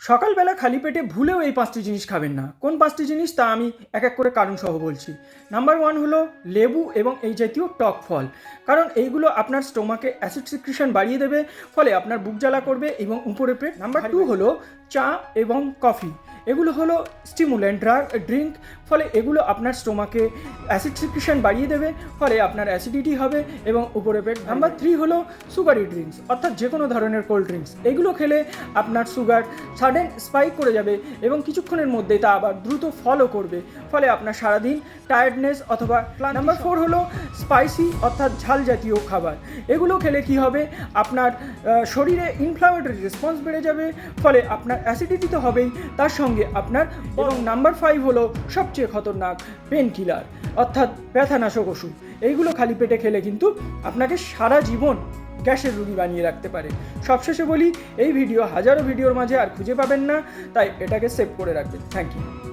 সকালবেলা খালি পেটে ভুলেও এই 5টি জিনিস খাবেন না। কোন 5টি জিনিস তা আমি এক এক করে কারণ সহ বলছি। নাম্বার 1 হলো লেবু এবং এই জাতীয় টক ফল, কারণ এইগুলো আপনার স্টোমাকে অ্যাসিড সিক্রিশন বাড়িয়ে দেবে, ফলে আপনার বুক জ্বালা করবে এবং উপরে পেট। নাম্বার 2 হলো চা এবং কফি, এগুলো হলো স্টিমুল্যান্ট ড্রিঙ্ক, ফলে এগুলো আপনার স্টোমাকে অ্যাসিড সিক্রিশন বাড়িয়ে দেবে, ফলে আপনার অ্যাসিডিটি হবে এবং উপরে পেট। নাম্বার 3 হলো সুগারি ড্রিঙ্কস, অর্থাৎ যে কোনো ধরনের কোল্ড ড্রিঙ্কস। এগুলো খেলে আপনার সুগার সাডেন স্পাইক করে যাবে এবং কিছুক্ষণের মধ্যে তা আবার দ্রুত ফলও করবে, ফলে আপনার সারাদিন টায়ার্ডনেস অথবা ক্লান্তি। নাম্বার 4 হলো স্পাইসি অর্থাৎ ঝাল জাতীয় খাবার। এগুলো খেলে কি হবে, আপনার শরীরে ইনফ্লামেটরি রেসপন্স বেড়ে যাবে, ফলে আপনার অ্যাসিডিটি তো হবেই, তার সঙ্গে আপনার। এবং নাম্বার 5 হলো সবচেয়ে খতরনাক পেন কিলার, অর্থাৎ ব্যথানাশক ওষুধ। এইগুলো খালি পেটে খেলে কিন্তু আপনাকে সারা জীবন গ্যাসের রোগী বানিয়ে রাখতে পারে। সবশেষে বলি, এই ভিডিও হাজারো ভিডিওর মাঝে আর খুঁজে পাবেন না, তাই এটাকে সেভ করে রাখবেন। Thank you.